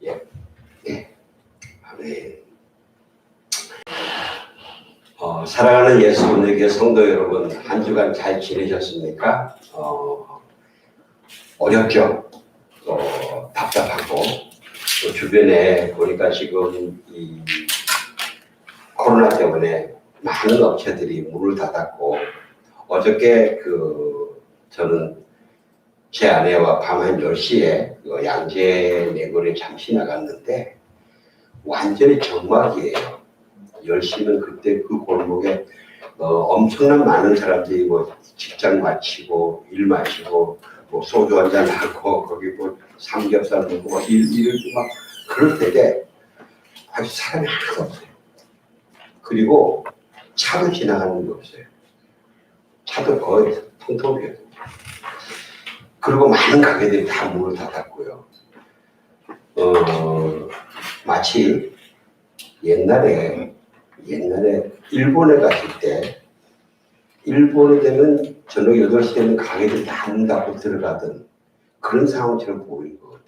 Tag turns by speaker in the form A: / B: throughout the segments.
A: 예, 예, 아멘. 사랑하는 예수 분들께 성도 여러분, 한 주간 잘 지내셨습니까? 어렵죠? 답답하고, 또 주변에 보니까 지금 이 코로나 때문에 많은 업체들이 문을 닫았고, 어저께 저는 제 아내와 밤 한 10시에 양재 내골에 잠시 나갔는데, 완전히 정막이에요. 10시면 그때 그 골목에 엄청난 많은 사람들이 뭐 직장 마치고 일 마치고 뭐 소주 한잔 하고 거기 뭐 삼겹살 먹고 막 일을 막 그럴 때에 아주 사람이 하나도 없어요. 그리고 차도 지나가는 게 없어요. 차도 거의 통통 비어요. 그리고 많은 가게들이 다 문을 닫았고요. 마치 옛날에 일본에 갔을 때 일본에 되면 저녁 8시에는 가게들 다 문 닫고 들어가던 그런 상황처럼 보이는 것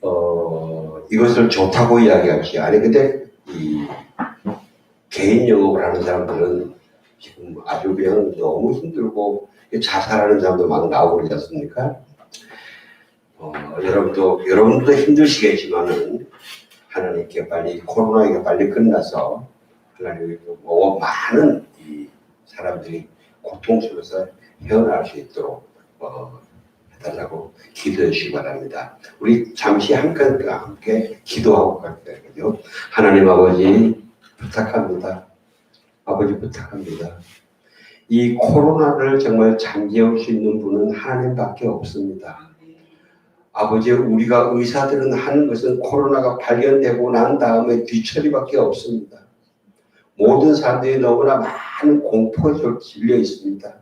A: 같아요. 이것을 좋다고 이야기하지 아니 근데 이 개인 영업을 하는 사람들은 지금 아주 그냥 너무 힘들고 자살하는 사람도 막 나오고 그러지 않습니까? 여러분도 힘드시겠지만은 하나님께 빨리 코로나가 빨리 끝나서 하나님 많은 이 사람들이 고통 속에서 헤어나올 수 있도록 해달라고 기도해 주시기 바랍니다. 우리 잠시 함께 기도하고 갈게요. 하나님 아버지 부탁합니다. 아버지 부탁합니다. 이 코로나를 정말 잠재울 수 있는 분은 하나님밖에 없습니다. 아버지 우리가 의사들은 하는 것은 코로나가 발견되고 난 다음에 뒤처리밖에 없습니다. 모든 사람들이 너무나 많은 공포에 질려 있습니다.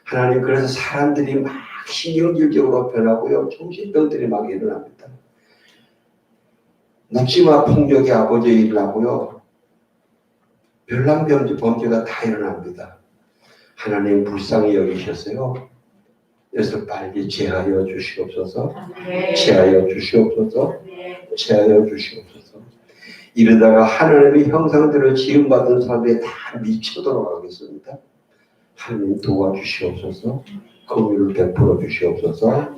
A: 하나님 그래서 사람들이 막 신경질적으로 변하고요. 정신병들이 막 일어납니다. 묻지마 폭력이 아버지 일어나고요. 별난 범죄가 다 일어납니다. 하나님 불쌍히 여기셨어요. 그래서 빨리 제하여 주시옵소서. 제하여 주시옵소서. 제하여 주시옵소서. 이러다가 하나님의 형상대로 지음받은 사람들이 다 미쳐도록 하겠습니다. 하나님 도와주시옵소서. 긍휼을 베풀어 주시옵소서.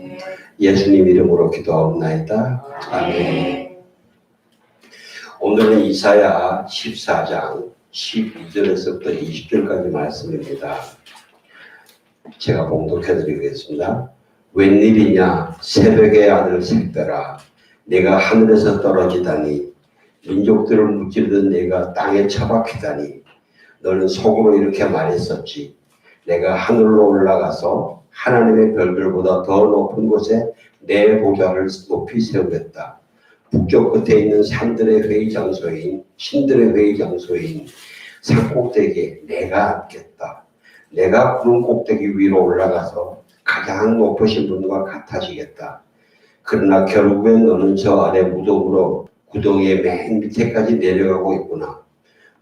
A: 예수님 이름으로 기도하옵나이다. 아멘. 오늘은 이사야 14장 12절에서부터 20절까지 말씀입니다. 제가 봉독해드리겠습니다. 웬일이냐 새벽의 아들 색별아 내가 하늘에서 떨어지다니 민족들을 무찌르던 내가 땅에 처박히다니 너는 속으로 이렇게 말했었지. 내가 하늘로 올라가서 하나님의 별들보다 더 높은 곳에 내 보좌를 높이 세우겠다. 북쪽 끝에 있는 산들의 회의 장소인 신들의 회의 장소인 산꼭대기에 내가 앉겠다. 내가 구름 꼭대기 위로 올라가서 가장 높으신 분과 같아지겠다. 그러나 결국엔 너는 저 아래 무덤으로 구덩이의 맨 밑에까지 내려가고 있구나.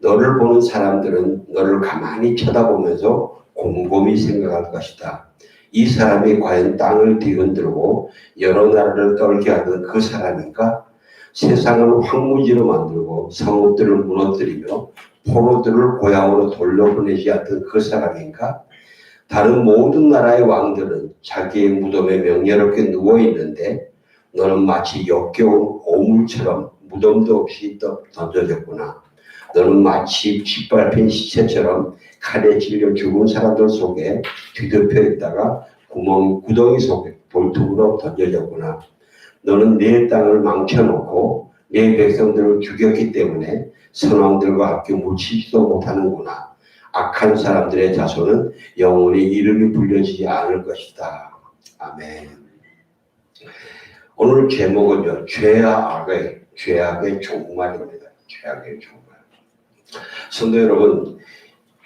A: 너를 보는 사람들은 너를 가만히 쳐다보면서 곰곰이 생각할 것이다. 이 사람이 과연 땅을 뒤흔들고 여러 나라를 떨게 하던 그 사람인가? 세상을 황무지로 만들고 성읍들을 무너뜨리며 포로들을 고향으로 돌려보내지 않던 그 사람인가? 다른 모든 나라의 왕들은 자기의 무덤에 명예롭게 누워있는데 너는 마치 역겨운 오물처럼 무덤도 없이 던져졌구나. 너는 마치 짓밟힌 시체처럼 칼에 찔려 죽은 사람들 속에 뒤덮여 있다가 구덩이 속에 돌투구로 던져졌구나. 너는 내 땅을 망쳐놓고 내 백성들을 죽였기 때문에 선왕들과 함께 묻히지도 못하는구나. 악한 사람들의 자손은 영원히 이름이 불려지지 않을 것이다. 아멘. 오늘 제목은요, 죄악의 종말입니다. 죄악의 종말. 성도 여러분,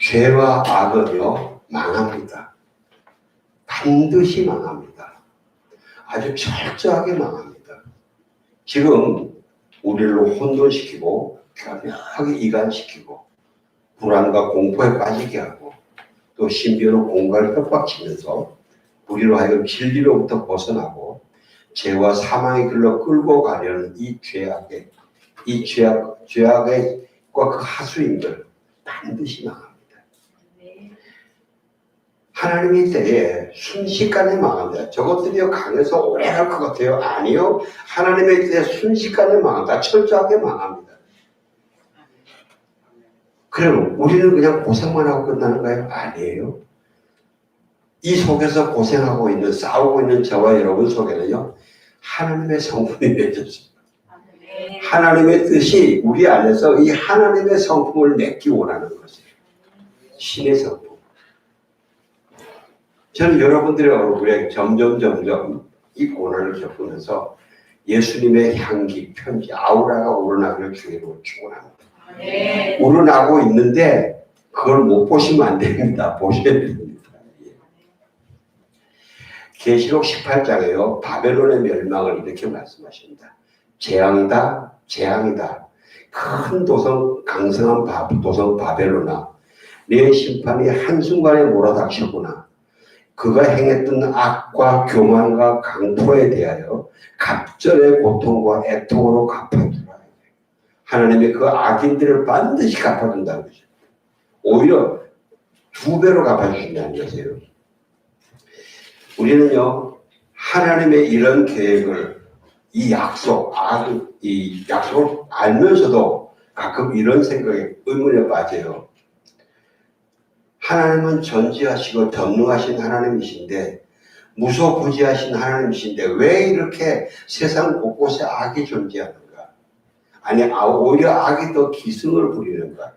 A: 죄와 악은요, 망합니다. 반드시 망합니다. 아주 철저하게 망합니다. 지금 우리를 혼돈시키고 교묘하게 이간시키고 불안과 공포에 빠지게 하고 또 심지어는 공갈 협박치면서 우리로 하여금 진리로부터 벗어나고 죄와 사망의 길로 끌고 가려는 이 죄악의 그 하수인들 반드시 망합니다. 하나님의 때에 순식간에 망합니다. 저것들이요 강해서 오래 할 것 같아요. 아니요. 하나님의 때에 순식간에 망합니다. 철저하게 망합니다. 그럼 우리는 그냥 고생만 하고 끝나는 거예요? 아니에요. 이 속에서 고생하고 있는, 싸우고 있는 저와 여러분 속에는요, 하나님의 성품이 맺혔습니다. 하나님의 뜻이 우리 안에서 이 하나님의 성품을 맺기 원하는 것이에요. 신의 성품. 저는 여러분들의 얼굴에 점점 이 고난을 겪으면서 예수님의 향기, 편지, 아우라가 우러나기를 주기로 축원합니다. 우러나고 있는데 그걸 못 보시면 안 됩니다. 보셔야 됩니다. 계시록 18장에요. 바벨론의 멸망을 이렇게 말씀하십니다. 재앙이다, 재앙이다. 큰 도성, 강성한 도성 바벨론아, 내 심판이 한순간에 몰아닥쳤구나. 그가 행했던 악과 교만과 강포에 대하여 갑절의 고통과 애통으로 갚아주라. 하나님이 그 악인들을 반드시 갚아준다는 거죠. 오히려 2배로 갚아주신다는 것이에요. 우리는요, 하나님의 이런 계획을, 이 약속을 알면서도 가끔 이런 생각에 의문에 빠져요. 하나님은 전지하시고 전능하신 하나님이신데, 무소부지하신 하나님이신데, 왜 이렇게 세상 곳곳에 악이 존재하는가? 아니, 오히려 악이 더 기승을 부리는가?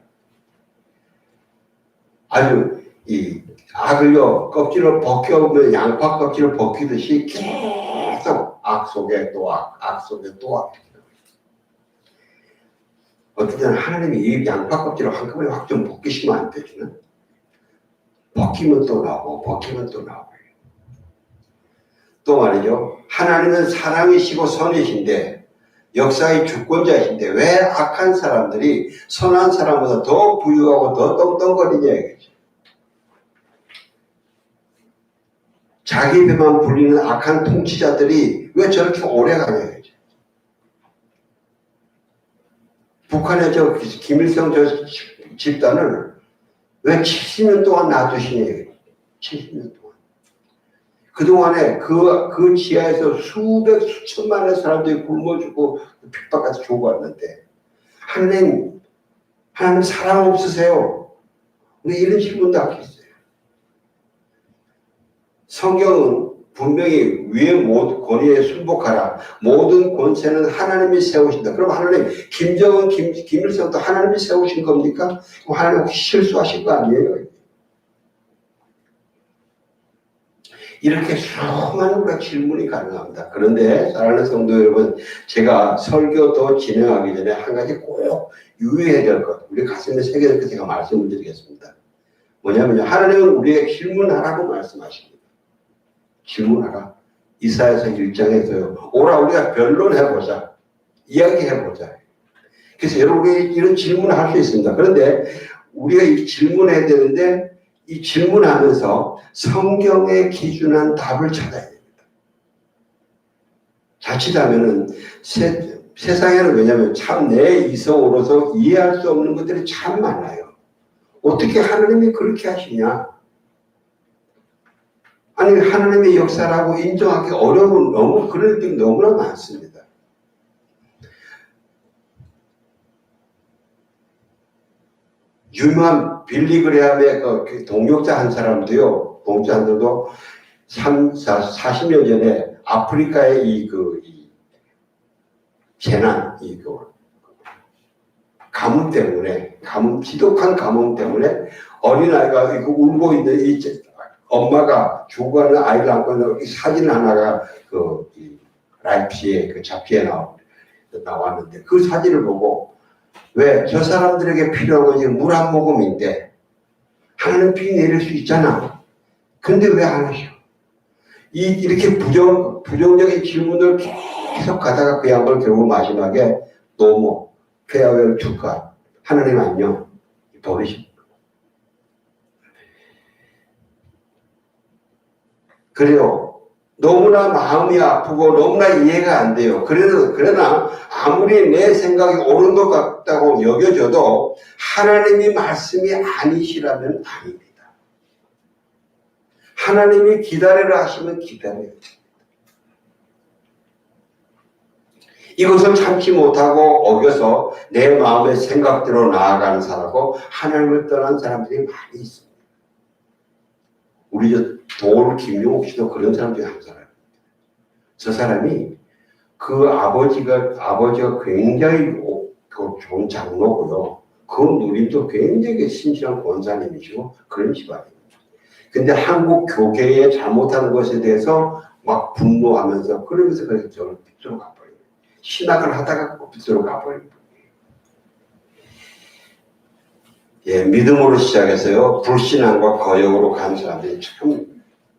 A: 아주, 이 악을요, 껍질을 벗겨오면 양파 껍질을 벗기듯이 계속 악 속에 또 악 속에 또 악. 어떨 때는 하나님이 이 양파 껍질을 한꺼번에 확 좀 벗기시면 안 되지는? 벗기면 또 나오고, 벗기면 또 나오고. 또 말이죠. 하나님은 사랑이시고 선이신데, 역사의 주권자이신데, 왜 악한 사람들이 선한 사람보다 더 부유하고 더 떵떵거리냐 이거죠. 자기 배만 불리는 악한 통치자들이 왜 저렇게 오래 가냐 이거죠. 북한의 저 김일성 저 집단을 왜 70년 동안 놔두시냐. 70년 동안. 그동안에 그 지하에서 수천만의 사람들이 굶어 죽고 핍박까지 주고 왔는데, 하나님 사랑 없으세요? 왜 이런 질문도 하고 있어요. 성경은 분명히 위의 모든 권위에 순복하라. 모든 권세는 하나님이 세우신다. 그럼 하나님, 김정은, 김일성도 하나님이 세우신 겁니까? 그럼 하나님 혹시 실수하신 거 아니에요? 이렇게 수많은 우리가 질문이 가능합니다. 그런데 사랑하는 성도 여러분, 제가 설교도 진행하기 전에 한 가지 꼭 유의해야 될 것, 우리 가슴에 새겨질 것 제가 말씀을 드리겠습니다. 뭐냐면요, 하나님은 우리에게 질문하라고 말씀하십니다. 질문하라. 이사야서 1장에서요. 오라 우리가 변론해보자. 이야기해보자. 그래서 여러분이 이런 질문을 할 수 있습니다. 그런데 우리가 이 질문해야 되는데 이 질문하면서 성경에 기준한 답을 찾아야 됩니다. 자칫하면은 세상에는 왜냐하면 참 내 이성으로서 이해할 수 없는 것들이 참 많아요. 어떻게 하나님이 그렇게 하시냐? 아니 하나님의 역사라고 인정하기 어려운 너무 그럴 게 너무나 많습니다. 유명한 빌리 그레함의 그 동역자 한 사람도요, 동역자들도 40년 전에 아프리카의 이 재난, 가뭄 때문에, 지독한 가뭄 때문에 어린아이가 이거 울고 있는 이 엄마가 죽어가는 아이를 안고 있는 사진 하나가 라이프지에 잡지에 나왔는데 그 사진을 보고 왜 저 사람들에게 필요한 것이 물 한 모금인데 하나님 비 내릴 수 있잖아. 근데 왜 안 하셔? 이렇게 부정적인 질문을 계속 가다가 그 양반을 결국 마지막에 노모, 페어웰 축하, 하나님 안녕, 버리십니다. 그래요. 너무나 마음이 아프고 너무나 이해가 안 돼요. 그러나 아무리 내 생각이 옳은 것 같다고 여겨져도 하나님이 말씀이 아니시라면 아닙니다. 하나님이 기다리라 하시면 기다려야 됩니다. 이것을 참지 못하고 어겨서 내 마음의 생각대로 나아가는 사람하고 하나님을 떠난 사람들이 많이 있습니다. 우리 도올 김용옥 씨도 그런 사람 중에 한 사람입니다. 저 사람이 그 아버지가 굉장히 좋은 장로고요. 그 누님도 굉장히 신실한 권사님이시고 그런 집안입니다. 근데 한국 교계에 잘못하는 것에 대해서 막 분노하면서 그러면서 그래서 저를 빗으로 가버려요. 신학을 하다가 빗으로 가버려요. 예, 믿음으로 시작해서요, 불신앙과 거역으로 가는 사람들이 참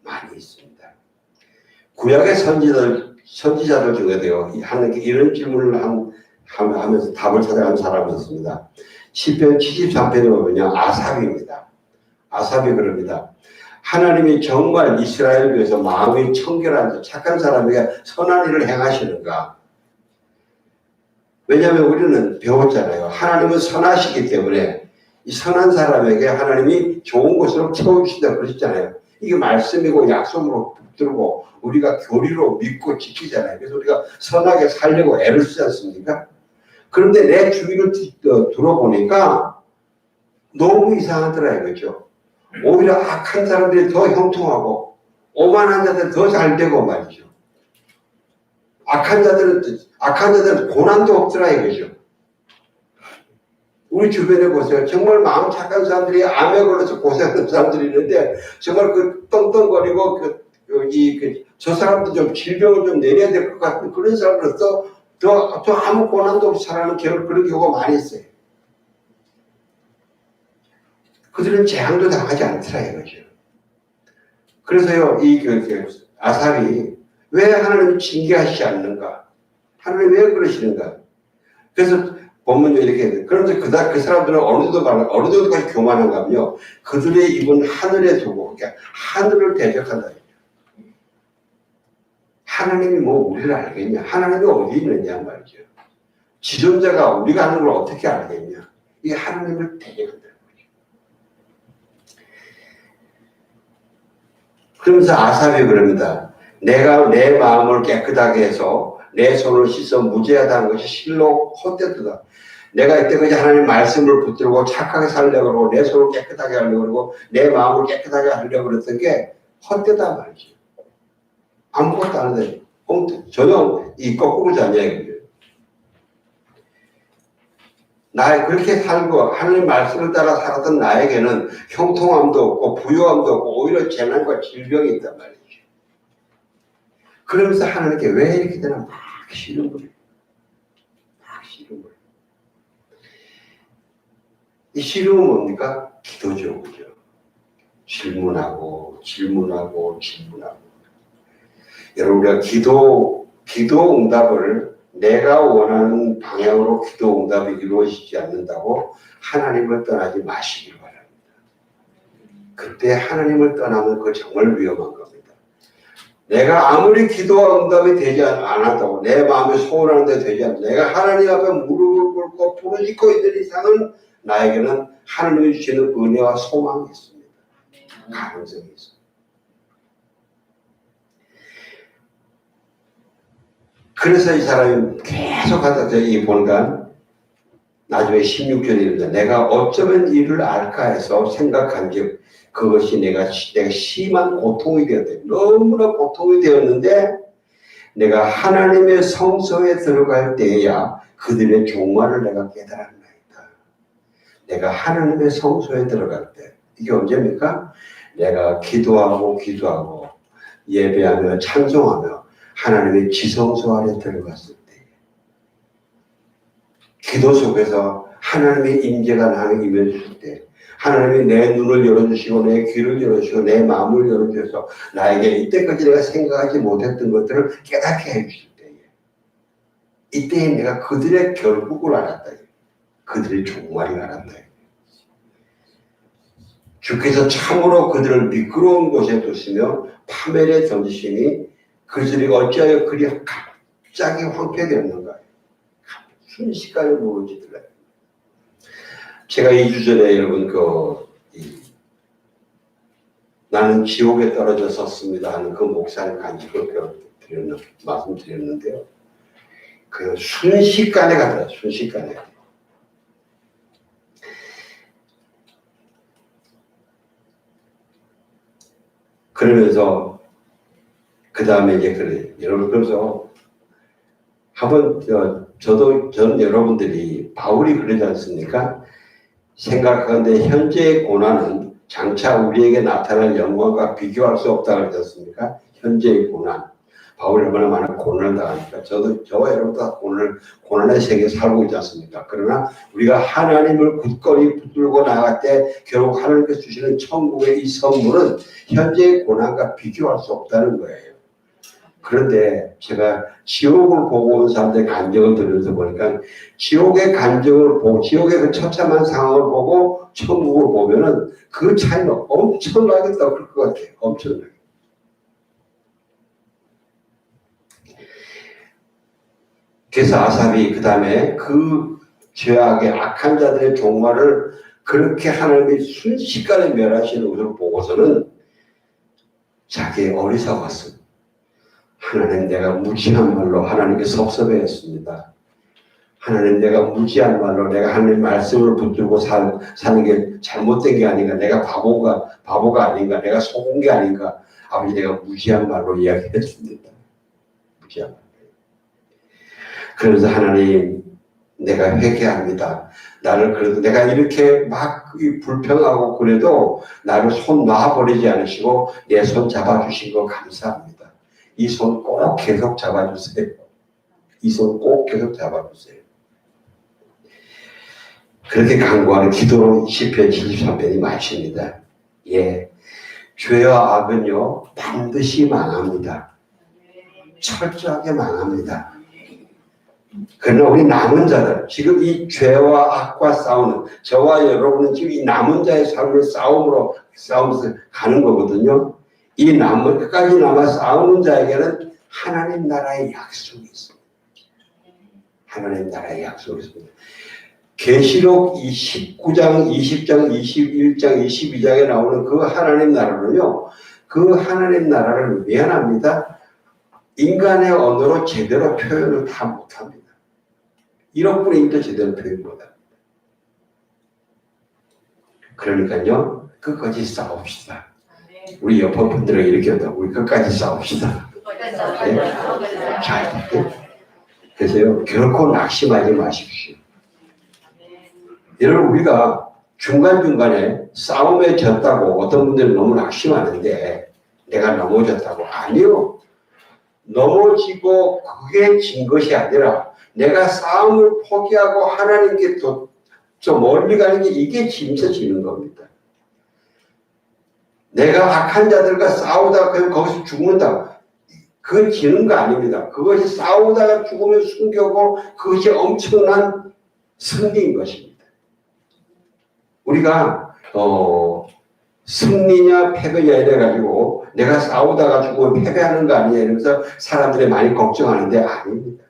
A: 많이 있습니다. 구약의 선지자들 중에도요, 하나님께 이런 질문을 하면서 답을 찾아가는 사람이 있습니다. 시편 73편에 보면요, 아삽입니다. 아삽이 그럽니다. 하나님이 정말 이스라엘을 위해서 마음이 청결한 착한 사람에게 선한 일을 행하시는가? 왜냐하면 우리는 배웠잖아요. 하나님은 선하시기 때문에 이 선한 사람에게 하나님이 좋은 것으로 채워주신다 그러셨잖아요. 이게 말씀이고 약속으로 붙들고 우리가 교리로 믿고 지키잖아요. 그래서 우리가 선하게 살려고 애를 쓰지 않습니까? 그런데 내 주위를 들어보니까 너무 이상하더라 이거죠. 오히려 악한 사람들이 더 형통하고 오만한 자들 더 잘되고 말이죠. 악한 자들은 고난도 없더라 이거죠. 우리 주변에 보세요. 정말 마음 착한 사람들이 암에 걸려서 고생하는 사람들이 있는데 정말 그 떵떵거리고 저 사람도 좀 질병을 좀 내려야 될 것 같은 그런 사람으로서 더 아무 고난도 없이 살아가는 그런 경우가 많이 있어요. 그들은 재앙도 당하지 않더라 이거죠. 그래서요, 아삽이 왜 하나님이 징계하시지 않는가? 하나님 왜 그러시는가? 그래서 보면 이렇게, 그런데 그 사람들은 어느 정도까지 교만한가 하면요, 그들의 입은 하늘에 두고, 그러니까 하늘을 대적한다. 하나님이 뭐 우리를 알겠냐? 하나님이 어디 있느냐 말이죠. 지존자가 우리가 하는 걸 어떻게 알겠냐? 이게 하나님을 대적한다. 그러면서 아삽이 그럽니다. 내가 내 마음을 깨끗하게 해서 내 손을 씻어 무죄하다는 것이 실로 헛되도다. 내가 이때까지 하나님 말씀을 붙들고 착하게 살려고 그러고 내 손을 깨끗하게 하려고 그러고 내 마음을 깨끗하게 하려고 그랬던 게 헛되다 말이죠. 아무것도 안 돼. 전혀 이 거꾸로잖냐 이거죠. 그렇게 살고 하나님 말씀을 따라 살았던 나에게는 형통함도 없고 부유함도 없고 오히려 재난과 질병이 있단 말이죠. 그러면서 하나님께 왜 이렇게 되나 막 싫은 거예요. 막 싫은 거예요. 이 싫음은 뭡니까? 기도죠. 그죠? 질문하고 여러분 우리가 기도 응답을 내가 원하는 방향으로 기도 응답이 이루어지지 않는다고 하나님을 떠나지 마시길 바랍니다. 그때 하나님을 떠나면 그거 정말 위험한 겁니다. 내가 아무리 기도와 응답이 되지 않았다고 내 마음이 소원하는 데 되지 않고 내가 하나님 앞에 무릎을 꿇고 부르짖고 있는 이상은 나에게는 하나님이 주시는 은혜와 소망이 있습니다. 가능성이 있습니다. 그래서 이 사람이 계속 하다 이 보니까 나중에 16절입니다. 내가 어쩌면 이를 알까 해서 생각한즉 그것이 내가 심한 고통이 되었다. 너무나 고통이 되었는데 내가 하나님의 성소에 들어갈 때에야 그들의 종말을 내가 깨달았나이다. 내가 하나님의 성소에 들어갈 때 이게 언제입니까? 내가 기도하고 예배하며 찬송하며 하나님의 지성소 안에 들어갔을 때 기도 속에서 하나님의 임재가 나에게 임해주실 때 하나님이 내 눈을 열어주시고 내 귀를 열어주시고 내 마음을 열어주셔서 나에게 이때까지 내가 생각하지 못했던 것들을 깨닫게 해주실 때에 이때에 내가 그들의 결국을 알았다. 그들의 종말을 알았다. 주께서 참으로 그들을 미끄러운 곳에 두시며 파멸에 던지시니 그들이 어찌하여 그리 갑자기 황폐하게 없는가. 순식간에 무너지더라. 제가 2주 전에 여러분 나는 지옥에 떨어져 섰습니다 하는 그 목사님 간증을 말씀드렸는데요. 그 순식간에 가더라. 순식간에. 그러면서 그 다음에 이제 그래 여러분 그래서 한번 저는 여러분들이 바울이 그러지 않습니까? 생각하는데 현재의 고난은 장차 우리에게 나타날 영광과 비교할 수 없다고 그러지 않습니까? 현재의 고난. 바울이 얼마나 많은 고난을 당하니까 저와 여러분도 다 고난의 세계에 살고 있지 않습니까? 그러나 우리가 하나님을 굳건히 붙들고 나갈 때 결국 하나님께서 주시는 천국의 이 선물은 현재의 고난과 비교할 수 없다는 거예요. 그런데 제가 지옥을 보고 온 사람들의 간증을 들으면서 보니까 지옥의 간증을 보고 지옥의 그 처참한 상황을 보고 천국을 보면은 그 차이는 엄청나게 더클 것 같아요. 엄청나게. 그래서 아삽이 그 다음에 그 죄악의 악한 자들의 종말을 그렇게 하나님이 순식간에 멸하시는 것을 보고서는 자기의 어리석었습니다. 하나님 내가 무지한 말로 하나님께 섭섭해했습니다. 하나님 내가 무지한 말로 내가 하나님 말씀을 붙들고 사는 게 잘못된 게 아닌가. 내가 바보가 아닌가. 내가 속은 게 아닌가. 아버지 내가 무지한 말로 이야기했습니다. 무지한 말. 그러면서 하나님 내가 회개합니다. 나를 그래도 내가 이렇게 막 불평하고 그래도 나를 손 놔버리지 않으시고 내 손 잡아주신 거 감사합니다. 이 손 꼭 계속 잡아주세요. 이 손 꼭 계속 잡아주세요. 그렇게 간구하는 기도로 시편 73편이 마칩니다. 예, 죄와 악은요 반드시 망합니다. 철저하게 망합니다. 그러나 우리 남은 자들, 지금 이 죄와 악과 싸우는, 저와 여러분은 지금 이 남은 자의 삶을 싸우면서 가는 거거든요. 이 끝까지 남아 싸우는 자에게는 하나님 나라의 약속이 있습니다. 하나님 나라의 약속이 있습니다. 계시록 19장, 20장, 21장, 22장에 나오는 그 하나님 나라는요, 그 하나님 나라를 미안합니다. 인간의 언어로 제대로 표현을 다 못합니다. 1억 분의 1도 제대로 표현 못합니다. 그러니까요, 끝까지 싸웁시다. 우리 옆에 분들에게 이렇게 한다고, 우리 끝까지 싸웁시다. 네? 자, 그래서요, 결코 낙심하지 마십시오. 여러분, 우리가 중간중간에 싸움에 졌다고 어떤 분들은 너무 낙심하는데, 내가 넘어졌다고. 아니요. 넘어지고 그게 진 것이 아니라 내가 싸움을 포기하고 하나님께 좀 멀리 가는 게 이게 진짜 지는 겁니다. 내가 악한 자들과 싸우다가 그냥 거기서 죽는다. 그건 지는 거 아닙니다. 그것이 싸우다가 죽으면 순교고 그것이 엄청난 승리인 것입니다. 우리가 승리냐 패배냐 이래가지고 내가 싸우다가 죽으면 패배하는 거 아니냐 이러면서 사람들이 많이 걱정하는데 아닙니다.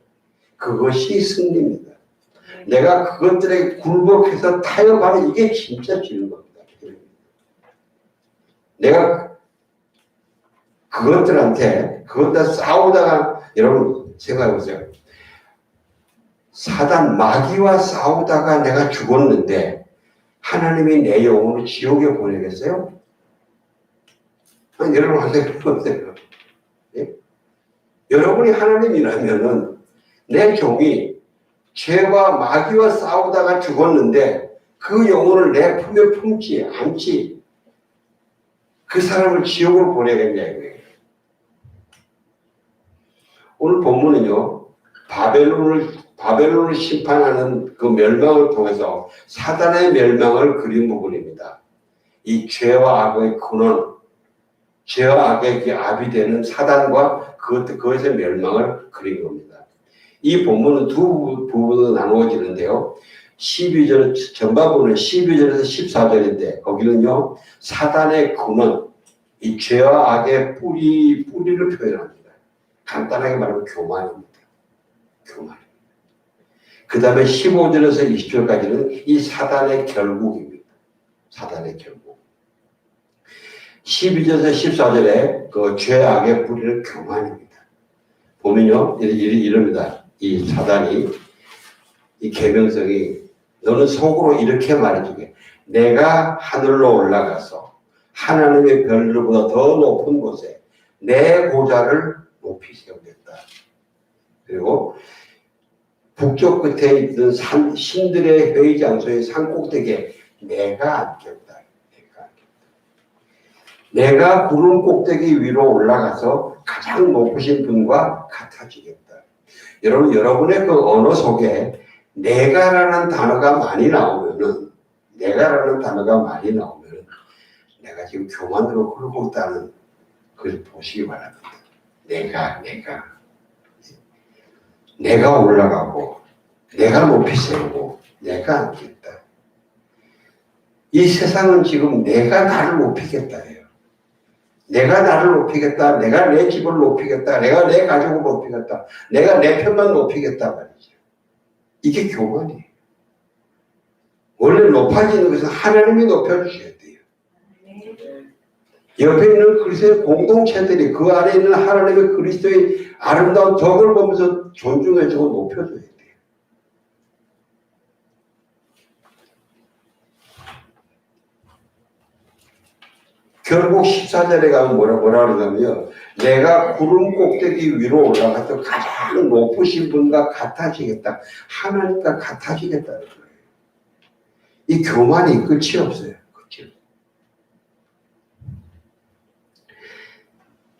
A: 그것이 승리입니다. 내가 그것들에게 굴복해서 타협하는 이게 진짜 지는 겁니다. 내가 그것들 싸우다가 여러분 생각해 보세요. 사단 마귀와 싸우다가 내가 죽었는데 하나님이 내 영혼을 지옥에 보내겠어요? 아니, 여러분 하세요. 예? 여러분이 하나님이라면은 내 종이 죄와 마귀와 싸우다가 죽었는데 그 영혼을 내 품에 품지 않지 그 사람을 지옥으로 보내겠냐 이거예요. 오늘 본문은요 바벨론을 심판하는 그 멸망을 통해서 사단의 멸망을 그린 부분입니다. 이 죄와 악의 근원, 죄와 악의 압이 되는 사단과 그것의 멸망을 그린 겁니다. 이 본문은 두 부분으로 나누어지는데요. 12절, 전반부는 12절에서 14절인데, 거기는요, 사단의 근원, 이 죄와 악의 뿌리를 표현합니다. 간단하게 말하면 교만입니다. 교만. 그 다음에 15절에서 20절까지는 이 사단의 결국입니다. 사단의 결국. 12절에서 14절에 그 죄악의 뿌리는 교만입니다. 보면요, 이럽니다. 이 사단이, 이 계명성이, 너는 속으로 이렇게 말해주게. 내가 하늘로 올라가서 하나님의 별들보다 더 높은 곳에 내 보좌를 높이 세우겠다. 그리고 북쪽 끝에 있던 신들의 회의 장소의 산 꼭대기에 내가 앉겠다. 내가 구름 꼭대기 위로 올라가서 가장 높으신 분과 같아지겠다. 여러분, 여러분의 그 언어 속에 내가라는 단어가 많이 나오면은, 내가 지금 교만으로 흐르고 있다는 걸 보시기 바랍니다. 내가 올라가고, 내가 높이 세우고, 내가 앉겠다. 이 세상은 지금 내가 나를 높이겠다예요. 내가 나를 높이겠다. 내가 내 집을 높이겠다. 내가 내 가족을 높이겠다. 내가 내 편만 높이겠다 말이죠. 이게 교만이에요. 원래 높아지는 것은 하나님이 높여주셔야 돼요. 옆에 있는 그리스도의 공동체들이 그 안에 있는 하나님의 그리스도의 아름다운 덕을 보면서 존중해주고 높여줘야 돼요. 결국 14절에 가면 뭐라 그러냐면요. 내가 구름 꼭대기 위로 올라가서 가장 높으신 분과 같아지겠다. 하나님과 같아지겠다는 거예요. 이 교만이 끝이 없어요. 끝이 없어요.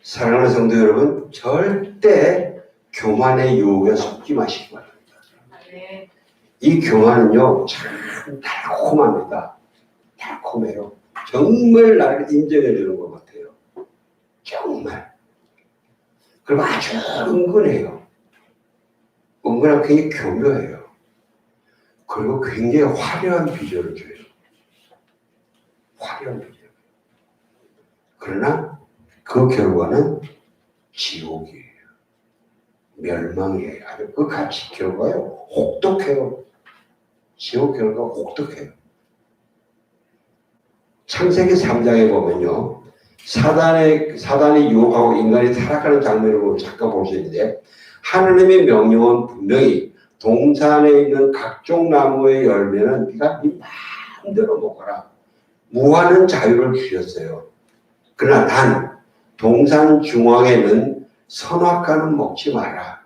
A: 사랑하는 성도 여러분, 절대 교만의 유혹에 속지 마시기 바랍니다. 이 교만은요, 참 달콤합니다. 달콤해요. 정말 나를 인정해 주는 것 같아요. 정말. 그리고 아주 은근해요. 은근하고 굉장히 교묘해요. 그리고 굉장히 화려한 비주얼을 줘요. 화려한 비주얼. 그러나 그 결과는 지옥이에요. 멸망이에요. 아주 그 같이 결과요. 혹독해요. 지옥 결과가 혹독해요. 창세기 3장에 보면요. 사단이 유혹하고 인간이 타락하는 장면을 잠깐 볼 수 있는데, 하나님의 명령은 분명히 동산에 있는 각종 나무의 열매는 네가 네 마음대로 먹어라. 무한한 자유를 주셨어요. 그러나 단 동산 중앙에는 선악과는 먹지 마라.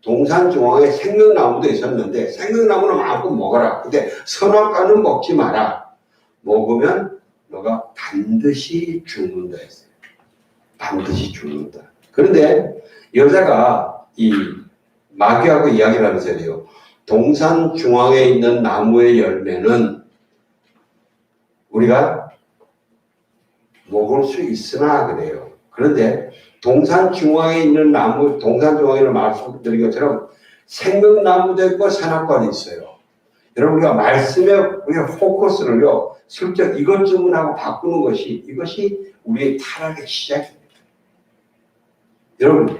A: 동산 중앙에 생명나무도 있었는데 생명나무는 마음껏 먹어라. 근데 선악과는 먹지 마라. 먹으면 너가 반드시 죽는다 했어요. 반드시 죽는다. 그런데 여자가 이 마귀하고 이야기를 하면서 그래요. 동산 중앙에 있는 나무의 열매는 우리가 먹을 수 있으나 그래요. 그런데 동산 중앙에 있는 나무, 동산 중앙에는 말씀드린 것처럼 생명나무도 있고 산악과도 있어요. 여러분, 우리가 말씀에 우리가 포커스를요, 슬쩍 이것저것 하고 바꾸는 것이, 이것이 우리의 타락의 시작입니다. 여러분,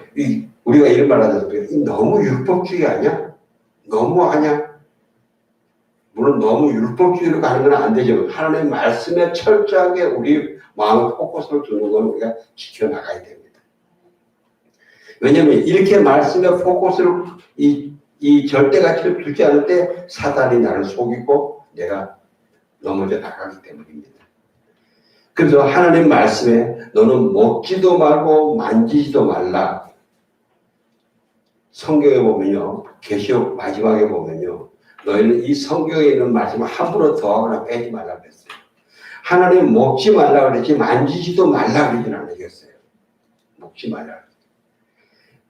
A: 우리가 이런 말 하잖아요. 너무 율법주의 아니야? 너무하냐? 물론 너무 율법주의로 가는 건 안 되지만, 하나님의 말씀에 철저하게 우리 마음의 포커스를 두는 건 우리가 지켜나가야 됩니다. 왜냐하면 이렇게 말씀에 포커스를 이 절대가치를 두지 않을 때 사단이 나를 속이고 내가 넘어져 나가기 때문입니다. 그래서 하나님 말씀에 너는 먹지도 말고 만지지도 말라. 성경에 보면요, 계시록 마지막에 보면요, 너희는 이 성경에 있는 말씀을 함부로 더하거나 빼지 말라 그랬어요. 하나님 먹지 말라 그랬지 만지지도 말라 그러진 않으셨어요. 먹지 말라.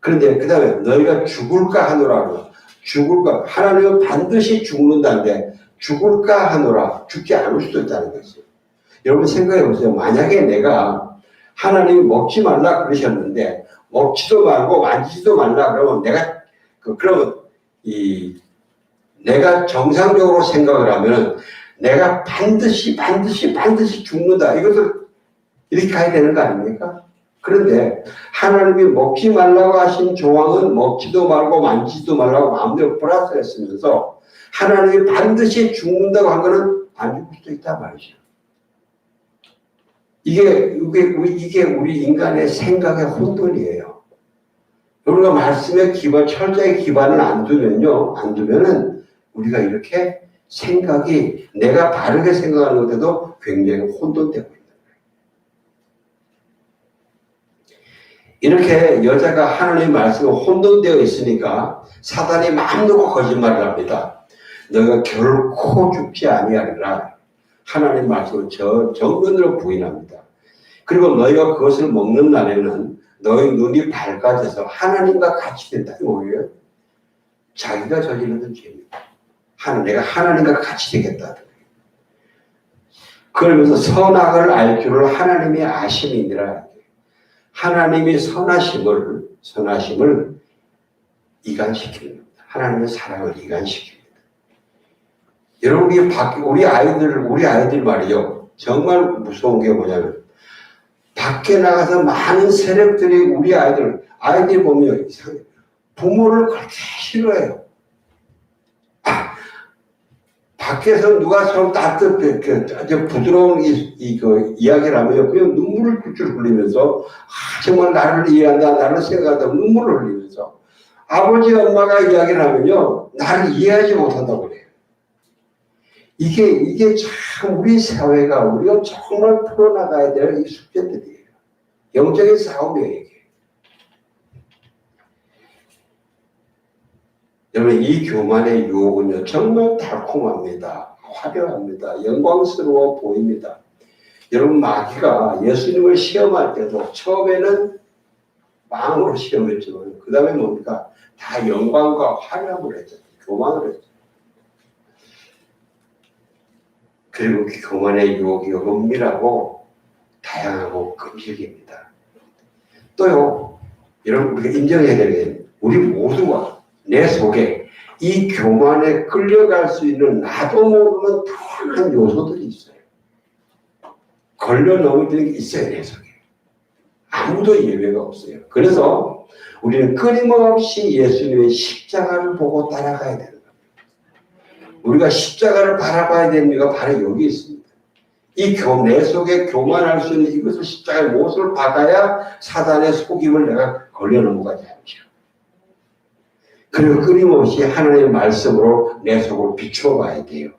A: 그런데 그 다음에 너희가 죽을까 하노라. 죽을까. 하나님은 반드시 죽는다는데 죽을까 하노라. 죽지 않을 수도 있다는 것이에요. 여러분 생각해 보세요. 만약에 내가 하나님이 먹지 말라 그러셨는데 먹지도 말고 만지지도 말라 그러면 내가 그러면 내가 정상적으로 생각을 하면 내가 반드시 죽는다. 이것을 이렇게 가야 되는 거 아닙니까? 그런데 하나님이 먹지 말라고 하신 조항은 먹지도 말고 만지지도 말라고 마음대로 플러스 했으면서 하나님이 반드시 죽는다고 한 거는 안 죽을 수도 있단 말이죠. 이게 우리 인간의 생각의 혼돈이에요. 우리가 말씀에 철저하게 기반을 안 두면은 우리가 이렇게 생각이 내가 바르게 생각하는 것에도 굉장히 혼돈되고 있는 거예요. 이렇게 여자가 하나님의 말씀에 혼돈되어 있으니까 사단이 마음 놓고 거짓말을 합니다. 너가 결코 죽지 아니하리라. 하나님 말씀을 정면으로 부인합니다. 그리고 너희가 그것을 먹는 날에는 너희 눈이 밝아져서 하나님과 같이 된다. 뭐예요? 자기가 저지르는 죄입니다. 내가 하나님과 같이 되겠다. 그러면서 선악을 알 줄을 하나님이 아심이니라. 하나님이 선하심을 이간시킵니다. 하나님의 사랑을 이간시킵니다. 여러분, 우리 아이들 말이요. 정말 무서운 게 뭐냐면, 밖에 나가서 많은 세력들이 우리 아이들 보면 이상해요. 부모를 그렇게 싫어해요. 밖에서 누가 좀 아주 부드러운 이야기를 하면 그냥 눈물을 꿀줄 흘리면서 정말 나를 이해한다, 나를 생각한다, 눈물을 흘리면서 아버지, 엄마가 이야기를 하면요, 나를 이해하지 못한다고 그래요. 이게 참 우리 사회가 우리가 정말 풀어나가야 될 이 숙제들이에요. 영적인 싸움이에요, 이게. 여러분, 이 교만의 유혹은요, 정말 달콤합니다. 화려합니다. 영광스러워 보입니다. 여러분, 마귀가 예수님을 시험할 때도 처음에는 마음으로 시험했지만, 그 다음에 뭡니까? 다 영광과 화려함을 했죠. 교만을 했죠. 그리고 그 교만의 유혹이 은밀하고 다양하고 끔찍입니다. 또요, 여러분, 우리가 인정해야 되는 게 우리 모두가 내 속에 이 교만에 끌려갈 수 있는 나도 모르는 다양한 요소들이 있어요. 걸려 넘어지는 게 있어요, 내 속에. 아무도 예외가 없어요. 그래서 우리는 끊임없이 예수님의 십자가를 보고 따라가야 되는 겁니다. 우리가 십자가를 바라봐야 되는 이유가 바로 여기 있습니다. 내 속에 교만할 수 있는 이것을 십자가의 못을 박아야 사단의 속임을 내가 걸려 넘어가지 않죠. 그리고 끊임없이 하나님의 말씀으로 내 속을 비춰봐야 돼요.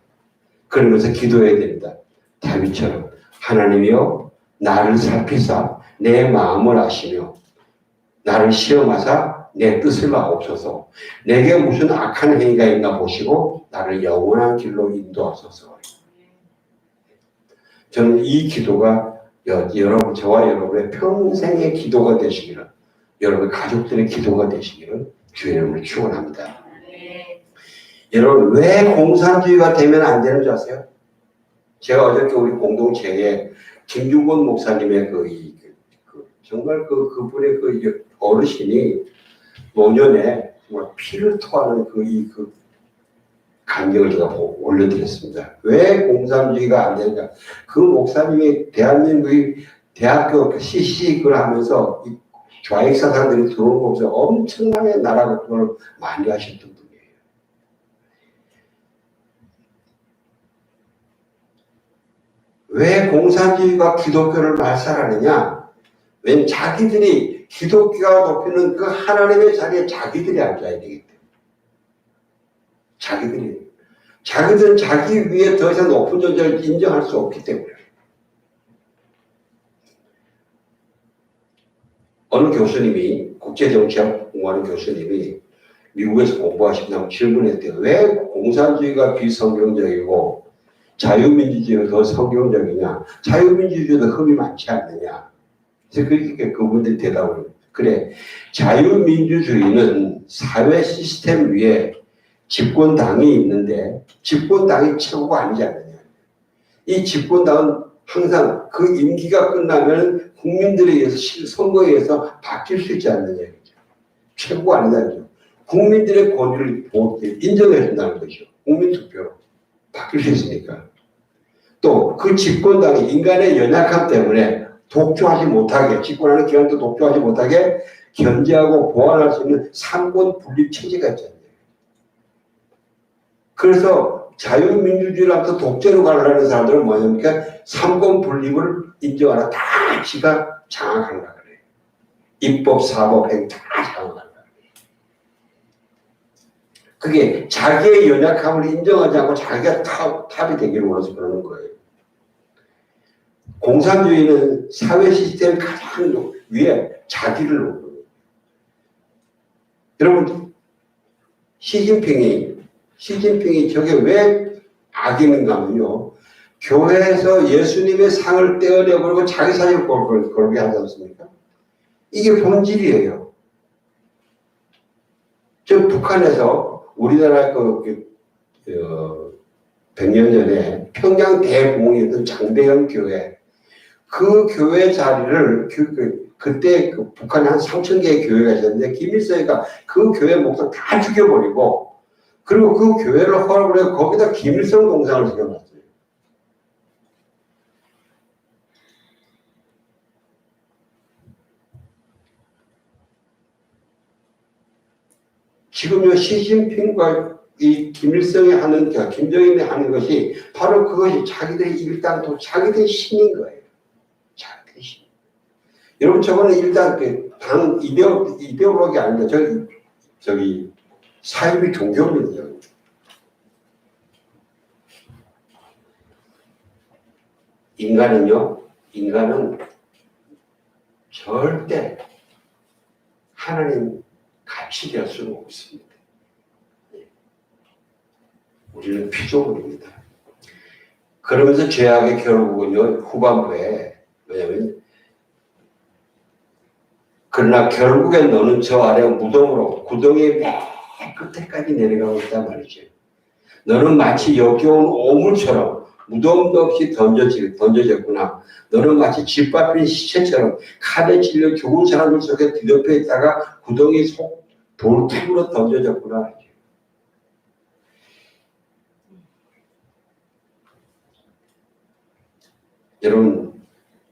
A: 그러면서 기도해야 됩니다. 다윗처럼 하나님이여 나를 살피사 내 마음을 아시며 나를 시험하사 내 뜻을 아옵소서. 내게 무슨 악한 행위가 있나 보시고 나를 영원한 길로 인도하소서. 저는 이 기도가 저와 여러분의 평생의 기도가 되시기를, 여러분 가족들의 기도가 되시기를 주의 이름으로 축원합니다. 여러분, 왜 공산주의가 되면 안 되는 줄 아세요? 제가 어저께 우리 공동체에 김중곤 목사님의 정말 그분의 어르신이 노년에 정말 피를 토하는 간격을 제가 올려드렸습니다. 왜 공산주의가 안 되는가? 그 목사님이 대한민국의 대학교 CC 그걸 하면서 좌익 사상들이 들어온 거 보면서 엄청나게 나라 걱정을 많이 하셨던 분이에요. 왜 공산주의가 기독교를 말살하느냐? 왜냐면 자기들이 기독교가 높이는 그 하나님의 자리에 자기들이 앉아야 되기 때문에. 자기들은 자기 위에 더 이상 높은 존재를 인정할 수 없기 때문에. 어느 교수님이, 국제정치학 공부하는 교수님이 미국에서 공부하신다고 질문했대요. 왜 공산주의가 비성경적이고 자유민주주의가 더 성경적이냐? 자유민주주의도 흠이 많지 않느냐? 그래서 그렇게 그분들이 대답을 합니다. 그래, 자유민주주의는 사회 시스템 위에 집권당이 있는데 집권당이 최고가 아니지 않느냐. 이 집권당은 항상 그 임기가 끝나면 국민들에 의해서 선거에 의해서 바뀔 수 있지 않느냐. 최고가 아니다죠. 국민들의 권위를 인정해 준다는 것이죠. 국민투표로 바뀔 수 있으니까. 또 그 집권당이 인간의 연약함 때문에 독주하지 못하게, 집권하는 기간도 독주하지 못하게 견제하고 보완할 수 있는 삼권 분립 체제가 있잖아요. 그래서 자유민주주의로부터 독재로 가려는 사람들은 뭐냐니까 삼권 분립을 인정하라. 다 지가 장악한다 그래요. 입법, 사법, 행 다 장악한다. 그게 자기의 연약함을 인정하지 않고 자기가 탑이 되기를 원해서 그러는 거예요. 공산주의는 사회 시스템 가장 위에 자기를 놓는 거예요. 여러분, 시진핑이 저게 왜 악이는가 하면요. 교회에서 예수님의 상을 떼어내버리고 자기 사진 걸게 하지 않습니까? 이게 본질이에요. 저 북한에서 우리나라 100년 전에 평양 대공이었던 장대현 교회, 그 교회 자리를 그때 북한에 한 3,000개의 교회가 있었는데 김일성이가 그 교회 목사 다 죽여버리고 그리고 그 교회를 허락을 해서 거기다 김일성 동상을 세워놨어요. 지금 시진핑과 이 김일성이 하는, 김정일이 하는 것이 바로 그것이 자기들의 일당, 자기들의 신인 거예요. 자기들의 신. 여러분, 저거는 일단 당 이데올로기 아닙니다. 저기 사이비 종교입니다. 인간은 절대 하나님 같이 될 수는 없습니다. 우리는 피조물입니다. 그러면서 죄악의 결국은요, 후반부에 뭐냐면 그러나 결국엔 너는 저 아래 무덤으로 구덩이의 맨 끝에까지 내려가고 있단 말이죠. 너는 마치 역겨운 오물처럼 무덤도 없이 던져졌구나. 너는 마치 짓밟힌 시체처럼 칼에 찔려 죽은 사람들 속에 뒤덮여 있다가 구덩이 속 돌투구로 던져졌구나. 여러분,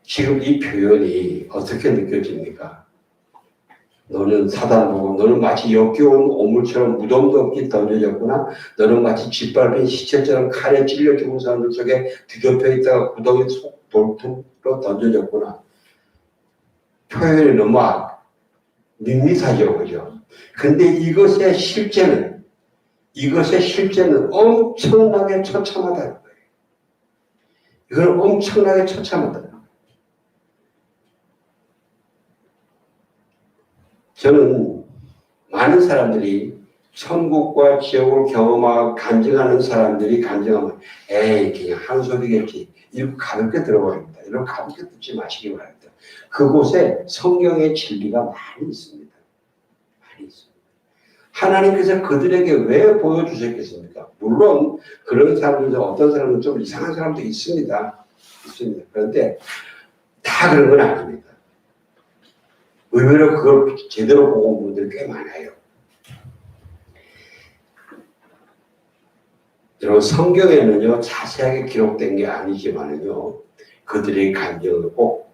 A: 지금 이 표현이 어떻게 느껴집니까? 너는 사단보고 너는 마치 역겨운 오물처럼 무덤도 없이 던져졌구나. 너는 마치 짓밟힌 시체처럼 칼에 찔려 죽은 사람들 속에 뒤덮여 있다가 구덩이 속 돌투로 던져졌구나. 표현이 너무 밋밋하죠, 그죠? 근데 이것의 실제는 엄청나게 처참하다는 거예요. 이건 엄청나게 처참하다. 저는 많은 사람들이 천국과 지옥을 경험하고 간증하는 사람들이 간증하면 에이 그냥 한 소리겠지 이렇게 가볍게 들어버립니다. 이런 가볍게 듣지 마시기 바랍니다. 그곳에 성경의 진리가 많이 있습니다. 많이 있습니다. 하나님께서 그들에게 왜 보여주셨겠습니까? 물론 그런 사람들 어떤 사람은 좀 이상한 사람도 있습니다. 그런데 다 그런 건 아닙니다. 의외로 그걸 제대로 보고 온 분들이 꽤 많아요. 여러분, 성경에는요, 자세하게 기록된 게 아니지만은요, 그들의 감정을 꼭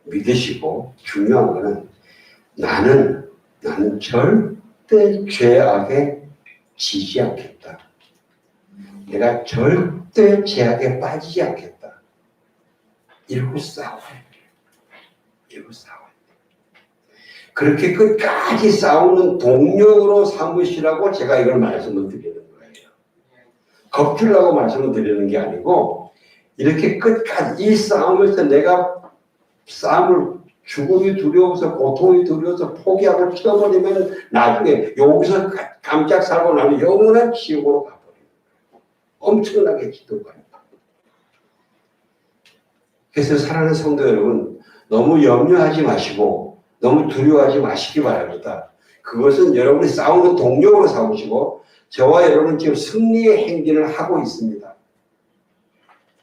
A: 믿으시고, 중요한 거는 나는 절대 죄악에 지지 않겠다. 내가 절대 죄악에 빠지지 않겠다. 이러고 싸워요. 그렇게 끝까지 싸우는 동력으로 삼으시라고 제가 이걸 말씀을 드리는 거예요. 겁주려고 말씀을 드리는 게 아니고 이렇게 끝까지 이 싸움에서 내가 싸움을 죽음이 두려워서 고통이 두려워서 포기하고 쳐버리면 나중에 여기서 깜짝 살고 나면 영원한 지옥으로 가버려요. 엄청나게 기도가요. 그래서 사랑하는 성도 여러분, 너무 염려하지 마시고 너무 두려워하지 마시기 바랍니다. 그것은 여러분이 싸우는 동력으로 삼으시고 저와 여러분은 지금 승리의 행진을 하고 있습니다.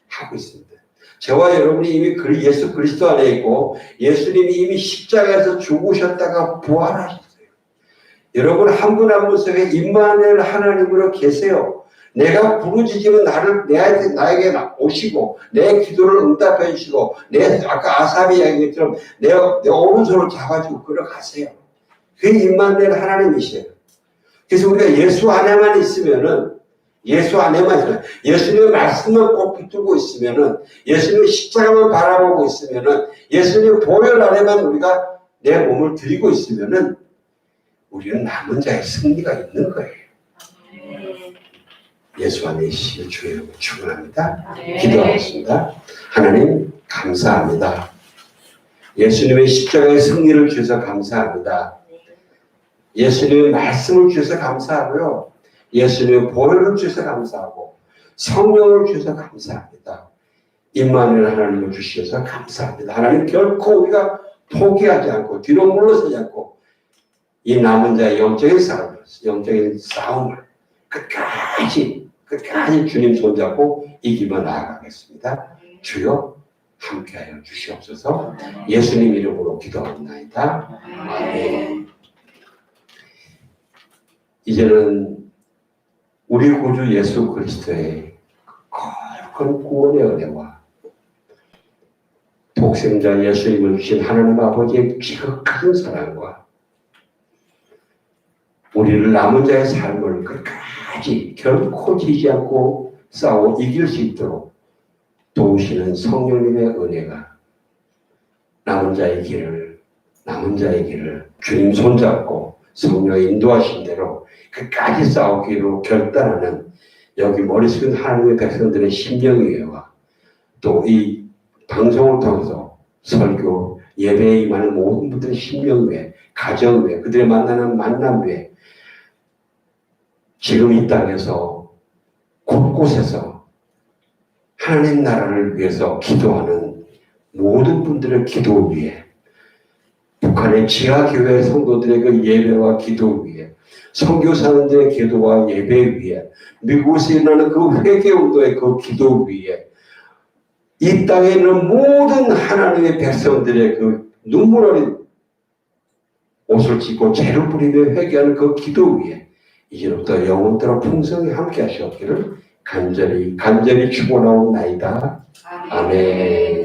A: 하고 있습니다. 저와 여러분이 이미 예수 그리스도 안에 있고 예수님이 이미 십자가에서 죽으셨다가 부활하셨어요. 여러분 한 분 한 분 속에 임마누엘 하나님으로 계세요. 내가 부르짖으면 나에게 오시고 내 기도를 응답해 주시고 아까 아삽이 이야기했처럼 내 오른손을 잡아주고 끌어가세요. 그게 임마누엘 하나님이세요. 그래서 우리가 예수 안에만 있으면은 예수님의 말씀만 꼭 붙들고 있으면은 예수님의 십자가만 바라보고 있으면은 예수님의 보혈 안에만 우리가 내 몸을 드리고 있으면은 우리는 남은 자의 승리가 있는 거예요. 예수 안에 있으시길 주의 이름으로 축원합니다. 기도하겠습니다. 하나님 감사합니다. 예수님의 십자가의 승리를 주셔서 감사합니다. 예수님의 말씀을 주셔서 감사하고요. 예수님의 보혈을 주셔서 감사하고 성령을 주셔서 감사합니다. 임마누엘 하나님을 주셔서 감사합니다. 하나님 결코 우리가 포기하지 않고 뒤로 물러서지 않고 이 남은 자의 영적인 싸움을 끝까지 주님 손잡고 이기며 나아가겠습니다. 주여 함께하여 주시옵소서. 예수님 이름으로 기도합니다. 아멘. 이제는 우리 구주 예수 그리스도의 거룩한 구원의 은혜와 독생자 예수님을 주신 하나님 아버지의 지극한 사랑과 우리를 남은 자의 삶을 끝까지 결코 지지 않고 싸워 이길 수 있도록 도우시는 성령님의 은혜가 남은 자의 길을 주님 손잡고 성령의 인도하신 대로 끝까지 싸우기로 결단하는 여기 머리 숙인 하나님의 백성들의 심령이와 또 이 방송을 통해서 설교 예배에 임하는 모든 분들의 심령 위에 가정 위에 그들의 만나는 만남 위에 지금 이 땅에서 곳곳에서 하나님 나라를 위해서 기도하는 모든 분들의 기도 위에 북한의 지하교회 성도들의 그 예배와 기도 위에 선교사님들의 기도와 예배 위에 미국에서 일어나는 그 회개운동의 그 기도 위에 이 땅에 있는 모든 하나님의 백성들의 그 눈물 어린 옷을 찢고 죄를 뿌리며 회개하는 그 기도 위에 이제부터 영원토록 풍성히 함께 하시옵기를 간절히 축원하옵나이다. 아멘.